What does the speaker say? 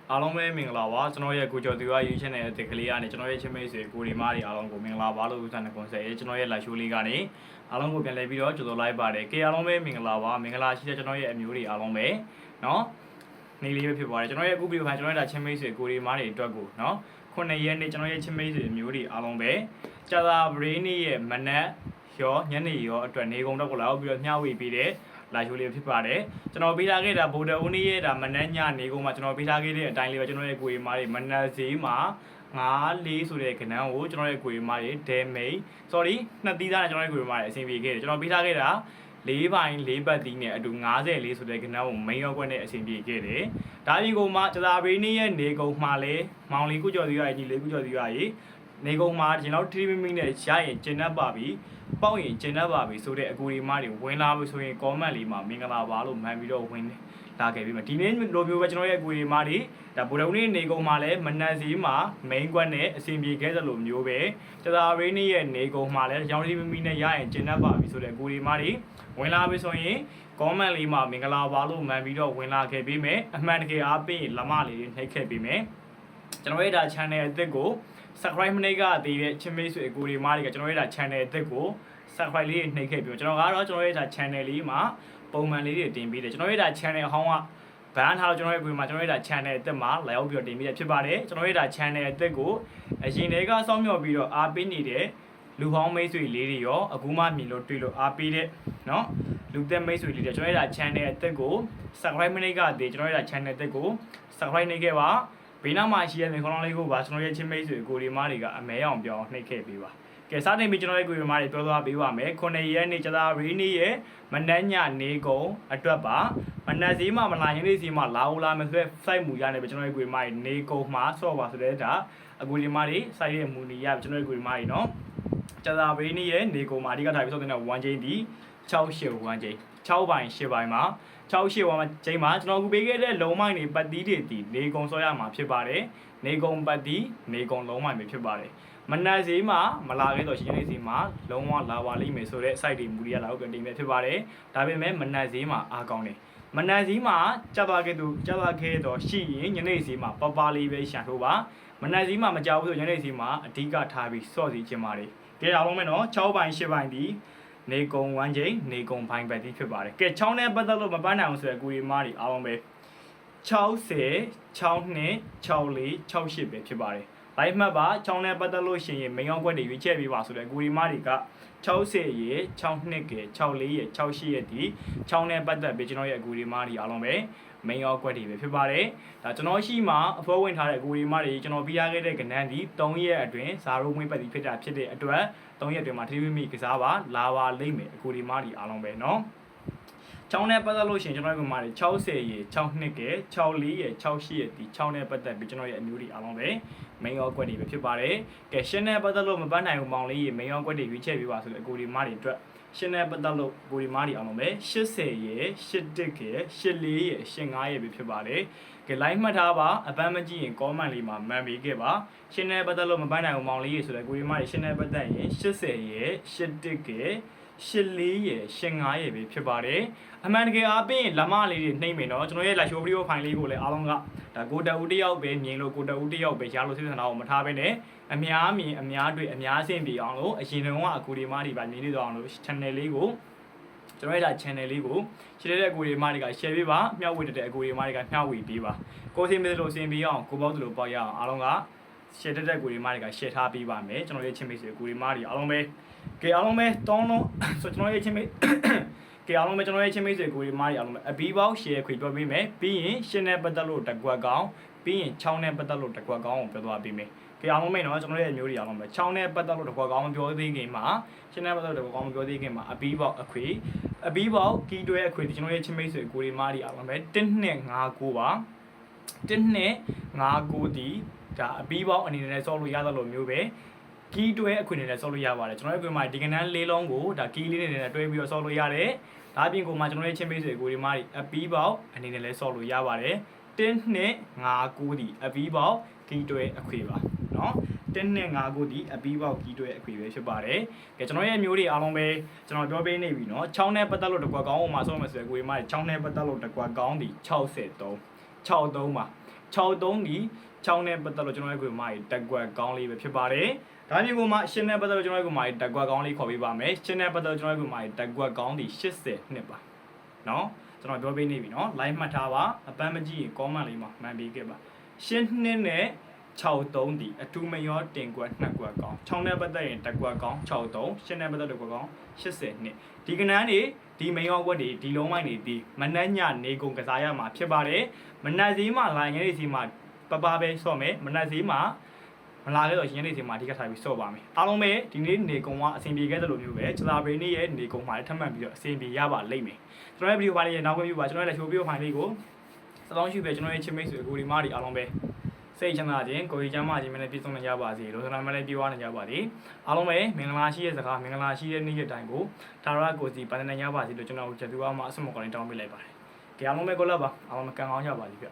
အားလုံးပဲမင်္ဂလာပါကျွန်တော်ရဲ့ကိုကျော်သူကရွေးချယ်နေတဲ့တက်ကလေးကနေကျွန်တော်ရဲ့ချင်းမိတ်ဆွေကိုရီမားတွေအားလုံးကိုမင်္ဂလာပါလို့ဥစ္စာနဲ့ကွန်ဆယ်ရဲ့ကျွန်တော်ရဲ့ live show လေးကနေအားလုံးကိုပြန်လည်ပြီးတော့ကြိုဆိုလိုက်ပါတယ်ကဲအားလုံးပဲမင်္ဂလာပါမင်္ဂလာရှိတဲ့ကျွန်တော်ရဲ့အမျိုးတွေအားလုံးပဲเนาะနေ့လေးပဲဖြစ်ပါတယ်ကျွန်တော်ရဲ့အခုဗီဒီယိုဖိုင်ကျွန်တော်ရဲ့ချင်းမိတ်ဆွေကိုရီမားတွေအတွက်ကိုเนาะ9ရက်နေ့ကျွန်တော်ရဲ့ချင်းမိတ်ဆွေအမျိုးတွေအားလုံးပဲကြာသာပရင်းနေ့ရဲ့မနက်ရောညနေရောအတွက်နေကုန်တော့ကိုလာပြီးတော့မျှဝေပေးတဲ့လာရှိုးလေးဖြစ်ပါတယ်ကျွန်တော်ပေးထားခဲ့တာဗိုလ်တအုပ်နေ့ရဲ့ဒါမနက်ညနေကုန်မှာကျွန်တော်ပေးထားခဲ့တဲ့အတိုင်းလေးပဲကျွန်တော်ရဲ့ကိုရီမားတွေမနက်ဈေးမှာ9-4ဆိုတဲ့ကဏ္ဍကိုကျွန်တော်ရဲ့ကိုရီမားတွေဒဲမိတ် sorry နှစ်သီးသားနဲ့ကျွန်တော်ရဲ့ကိုရီမားတွေအဆင်ပြေခဲ့တယ်ကျွန်တော်ပေးထားခဲ့တာ4ပိုင်း4ပတ်သီးနဲ့အတူ54ဆိုတဲ့ကဏ္ဍကိုမိန်ရောက်ွက်နဲ့အဆင်ပြေခဲ့တယ်ဒါပြင်ကိုမှကြာသာပရင်းနေ့ရဲ့နေကုန်မှာလဲမောင်လေးကုကျော်စီရကြီးလေးကုကျော်စီရကြီးနေကုန်မှာကျွန်တော်ထီမီမီနဲ့ရရင်ကျင်납ပါပြီပေါက်ရင်ကျင်납ပါပြီဆိုတဲ့အကူဒီမားတွေဝင်လာပြီဆိုရင် comment လေးမှာမင်္ဂလာပါလို့မှန်ပြီးတော့ဝင်လာခဲ့ပြီမှာဒီနေ့လိုမျိုးပဲကျွန်တော်ရဲ့အကူဒီမားတွေဒါဗိုလ်တော်နေ့နေကုန်မှာလဲမနက်စီမှာ main ကွက်နဲ့အဆင်ပြေခဲ့သလိုမျိုးပဲကြာသာပရင်းနေ့ရဲ့နေကုန်မှာလဲရောင်ထီမီမီနဲ့ရရင်ကျင်납ပါပြီဆိုတဲ့အကူဒီမားတွေဝင်လာပြီဆိုရင် comment လေးမှာမင်္ဂလာပါလို့မှန်ပြီးတော့ဝင်လာခဲ့ပြီးမယ်အမှန်တကယ်အားပေးရင်လက်မလေးနှိပ်ခဲ့ပြီးမယ်ကျွန်တော်ရဲ့ဒါ channel အသစ်ကို subscribe မနှိပ်ကတည်တဲ့ချင်းမိတ်ဆွေအကူဒီမားတွေကကျွန်တော်ရဲ့ဒါ channel အသစ်ကို subscribe လေးနှိပ်ခဲ့ပြီးကျွန်တော်ကတော့ကျွန်တော်ရဲ့ဒါ channel လေးမှာပုံမှန်လေးတွေတင်ပေးတယ်ကျွန်တော်ရဲ့ဒါ channel အဟောင်းကဘန်ထားတော့ကျွန်တော်ရဲ့ကိုယ်မှာကျွန်တော်ရဲ့ဒါ channel အသစ်မှာလာရောက်ပြီးတော့တင်ပေးရဖြစ်ပါတယ်ကျွန်တော်ရဲ့ဒါ channel အသစ်ကိုအရင်တည်းကစောင့်မျှော်ပြီးတော့အားပေးနေတဲ့လူဟောင်းမိတ်ဆွေလေးတွေရောအခုမှမြင်လို့တွေ့လို့အားပေးတဲ့เนาะလူသက်မိတ်ဆွေလေးတွေကျွန်တော်ရဲ့ဒါ channel အသစ်ကို subscribe မနှိပ်ကတည်ကျွန်တော်ရဲ့ဒါ channel အသစ်ကို subscribe နှိပ်ခဲ့ပါဘေးနားမှာရှိတဲ့နေခေါင်းလောင်းလေးကိုပါကျွန်တော်ရဲ့ချင်းမိတ်ဆွေကိုဒီမားတွေကအမဲအောင်ပြောင်းနှိပ်ခဲ့ပေးပါကဲစတင်ပြီးကျွန်တော်ရဲ့ကိုဒီမားတွေပြောသွားပေးပါမယ်9ရက်နေ့ကြာသာပရင်းနေ့ရဲ့မနက်ညနေကုန်အတွက်ပါမနက်စီမှာမလာရင်နေ့စီမှာလာဦးလာမယ်ဆိုတဲ့ site မူရနေပဲကျွန်တော်ရဲ့ကိုဒီမားတွေနေကုန်မှာဆော့ပါဆိုတဲ့ဒါအကူဒီမားတွေ site ရဲ့မူနေရကျွန်တော်ရဲ့ကိုဒီမားတွေနော်ကြာသာပရင်းနေ့ရဲ့နေကုန်မှာအဓိကထားပြီးဆော့တဲ့1ချိန်ဒီ6-8 1ချိန်6ပိုင်း8ပိုင်းမှာ6-8ပိုင်းချိန်မှာကျွန်တော်အခုပေးခဲ့တဲ့လုံးမိုင်းတွေပတ်တီးတွေဒီနေကုန်ဆော့ရမှာဖြစ်ပါတယ်နေကုန်ပတ်တီးနေကုန်လုံးမိုင်းပဲဖြစ်ပါတယ်မနက်စီမှာမလာခဲ့တော့ရှင်နေစီမှာလုံးဝလာပါလိမ့်မယ်ဆိုတဲ့ site တွေမူရလာတော့တင်ပြဖြစ်ပါတယ်ဒါပေမဲ့မနက်စီမှာအားကောင်းတယ်မနက်စီမှာကြာသွားခဲ့တော့ရှိရင်ညနေစီမှာပပလေးပဲရှာထိုးပါမနက်စီမှာမကြောက်ဘူးဆိုညနေစီမှာအဓိကထားပြီးစော့စီခြင်းပါတယ်ကြည့်အောင်မယ်နော်6ပိုင်း8ပိုင်းဒီနေကုန်1ချိန်နေကုန်ဘိုင်းပတ်တီးဖြစ်ပါတယ်ကဲ6နဲ့ပတ်သက်လို့မပန်းနိုင်အောင်ဆိုတဲ့ကိုရီမားတွေအားလုံးပဲ60 62 64 68ပဲဖြစ်ပါတယ်ဘိုင်းမှတ်ပါ6နဲ့ပတ်သက်လို့ရှင်ရင်မိန်အောင်ကွက်တွေရွေးချယ်ပေးပါဆိုတဲ့ကိုရီမားတွေက60ရေ62ကဲ64ရေ68ရေဒီ6နဲ့ပတ်သက်ပြီးကျွန်တော်ရဲ့အကူရီမားတွေအားလုံးပဲမိန်အောင်ကွက်တွေပဲဖြစ်ပါတယ်ဒါကျွန်တော်ရှိမှအဖွဲဝင်ထားတဲ့အကူရီမားတွေကျွန်တော်ပြရခဲ့တဲ့ကဏ္ဍဒီ3ရက်အတွင်းဇာရိုးမွေးပတ်ပြီးဖြစ်တဲ့အတွက်3ရက်အတွင်းမှာထီးမိကစားပါလာပါလိမ့်မယ်အကူဒီမားဒီအားလုံးပဲเนาะချောင်းနဲ့ပတ်သက်လို့ရှင်ကျွန်တော်တို့ကမားတွေ60ရေ62ကဲ64ရေ68ရေဒီ6နဲ့ပတ်သက်ပြီးကျွန်တော်ရဲ့အမျိုးတွေအားလုံးပဲမိန်ရောကွက်တွေပဲဖြစ်ပါတယ်ကဲရှင်းနဲ့ပတ်သက်လို့မပတ်နိုင်ဘူးမောင်လေးရေမိန်ရောကွက်တွေရွေးချယ်ပေးပါဆိုတဲ့အကူဒီမားတွေအတွက်ရှင်းနဲ့ပတ်သက်လို့အကူဒီမားတွေအားလုံးပဲ80ရေ81ကဲ84ရေ85ရေပဲဖြစ်ပါတယ်ကဲ line မှတ်ထားပါအပန်းမကြည့်ရင် comment လေးမှာမှန်ပေးခဲ့ပါရှင်းနဲ့ပတ်သက်လို့မပတ်နိုင်ဘူးမောင်လေးရေဆိုတဲ့ကိုဒီမားတွေရှင်းနဲ့ပတ်သက်ရင်80ရေ81ကဲ84ရေ85ရေပဲဖြစ်ပါတယ်အမှန်တကယ်အားဖြင့်လက်မလေးတွေနှိမ့်မယ်နော်ကျွန်တော်ရဲ့ live show video file လေးကိုလည်းအားလုံးကဒါကိုတဦးတယောက်ပဲမြင်လို့ကိုတဦးတယောက်ပဲရလို့စိတ်ဆန္ဒကိုမထားဘဲနဲ့အများမြင်အများတွေ့အများဆင်ပြေအောင်လို့အရင်တုန်းကအကူဒီမားတွေပါမြင်နေတော့အောင်လို့ channel လေးကိုကျွန်တော်ရဲ့ဒါ channel လေးကိုရှင်းတဲ့အကူဒီမားတွေက share ပေးပါမျှဝေတဲ့အကူဒီမားတွေကမျှဝေပေးပါကိုယ်စင်မလို့စင်ပေးအောင်ကိုပေါက်တယ်လို့ပေါက်ရအောင်အားလုံးက share တဲ့ကူဒီမားတွေက share ထားပေးပါမယ်ကျွန်တော်ရဲ့ချင်းမိတ်ဆွေကူဒီမားတွေအားလုံးပဲကဲအားလုံးပဲတောင်းလုံးဆိုကျွန်တော်ရဲ့ချင်းမိတ်ကဲအားလုံးပဲကျွန်တော်ရဲ့ချင်းမိတ်ဆွေကူဒီမားတွေအားလုံးပဲအဘီပေါက် share ခွေပြောပေးမယ်ပြီးရင်ရှင်းနဲ့ပတ်သက်လို့တကွက်ကောင်းပြီးရင်6နဲ့ပတ်သက်လို့တကွက်ကောင်းကိုပြောသွားပေးမယ်ကဲအားလုံးပဲเนาะကျွန်တော်ရဲ့အမျိုးတွေအားလုံးပဲ6နဲ့ပတ်သက်လို့တကွက်ကောင်းမပြောသေးခင်မှာရှင်းနဲ့ပတ်သက်လို့တကွက်ကောင်းမပြောသေးခင်မှာအဘီပေါက်အခွေအဘီပေါက်ကီတွဲအခွေကျွန်တော်ရဲ့ချင်းမိတ်ဆွေကူဒီမားတွေအားလုံးပဲ1-2-5-9ပါ1-2-5-9ဒီဒါအပြီးပေါင်းအနေနဲ့ဆော့လို့ရသလိုမျိုးပဲကီးတွဲအခွင့်နဲ့ဆော့လို့ရပါတယ်ကျွန်တော်တို့ကမှဒီကနန်းလေးလုံးကိုဒါကီးလေးနဲ့တွဲပြီးတော့ဆော့လို့ရတယ်ဒါအပြင်ကိုမှကျွန်တော်ရဲ့ချင်းပေးဆွေကိုဒီမားတွေအပြီးပေါင်းအနေနဲ့လည်းဆော့လို့ရပါတယ်1-2-5-9ဒီအပြီးပေါင်းကီးတွဲအခွင့်ပါเนาะ1-2-5-9ဒီအပြီးပေါင်းကီးတွဲအခွင့်ပဲဖြစ်ပါတယ်ကဲကျွန်တော်ရဲ့မျိုးတွေအားလုံးပဲကျွန်တော်ပြောပေးနေပြီเนาะ6နဲ့ပတ်သက်လို့တကွက်ကောင်းအောင်မှာဆော့မယ်ဆိုရင်ကိုဒီမားတွေ6နဲ့ပတ်သက်လို့တကွက်ကောင်းဒီ63ပါ 63ဒီ6နဲ့ပတ်သက်လို့ကျွန်တော်ရဲ့ကိုမာကြီးတက်ကွက်ကောင်းလေးပဲဖြစ်ပါတယ်ဒါမျိုးကိုမှရှင်းနဲ့ပတ်သက်လို့ကျွန်တော်ရဲ့ကိုမာကြီးတက်ကွက်ကောင်းလေးခေါ်ပေးပါမယ်ရှင်းနဲ့ပတ်သက်လို့ကျွန်တော်ရဲ့ကိုမာကြီးတက်ကွက်ကောင်းဒီ80နှစ်ပါနော်ကျွန်တော်ပြောပေးနေပြီနော် live မှတ်ထားပါအပန်းမကြည့်ရင် comment လေးမှာမှန်ပေးခဲ့ပါရှင်းနှစ်နဲ့63ဒီအထူးမရောတင်ကွက်2ကွက်ကောင်း6နဲ့ပတ်သက်ရင်တက်ကွက်ကောင်း63ရှင်းနဲ့ပတ်သက်လို့ကွက်ကောင်း80နှစ်ဒီကနန်းနေဒီမိန်ရောကွက်တွေဒီလုံးမိုင်းတွေဒီမနက်ညနေကုန်ကစားရမှာဖြစ်ပါတယ်မနက်စီးမှာလာငယ်လေးစီမှာပပပဲဆော့မယ်မနက်စီးမှာမလာခဲ့တော့ရင်းနေစီမှာအဓိကထားပြီးဆော့ပါမယ်အားလုံးပဲဒီနေ့နေကုန်ကအဆင်ပြေခဲ့တဲ့လိုမျိုးပဲချလာဘရင်းနေ့ရဲ့နေကုန်မှာလည်းထပ်မံပြီးတော့အဆင်ပြေရပါလိမ့်မယ်ကျွန်တော်ရဲ့ဗီဒီယိုပိုင်းလေးနောက်ခွင့်ပြုပါကျွန်တော်ရဲ့လက်ရှိဗီဒီယိုဖိုင်လေးကိုစတောင်းရှိပဲကျွန်တော်ရဲ့ချစ်မိတ်ဆွေကိုဒီမားဒီအားလုံးပဲစိတ်ချမ်းသာခြင်းကိုယ်ကြီးချမ်းသာခြင်းနဲ့ပြည့်စုံနေကြပါစေလို့ဆန္ဒမလေးပြောရနေကြပါသည်အားလုံးပဲမင်္ဂလာရှိတဲ့စကားမင်္ဂလာရှိတဲ့နေ့ရက်တိုင်းကိုဒါရကိုစီပန်းနေကြပါစေလို့ကျွန်တော်ကျေးဇူးအောင်မှာအဆုမကောင်းလေးတောင်းပေးလိုက်ပါတယ်ကြအားလုံးပဲကိုလက်ပါအားလုံးကံကောင်းကြပါစေဗျ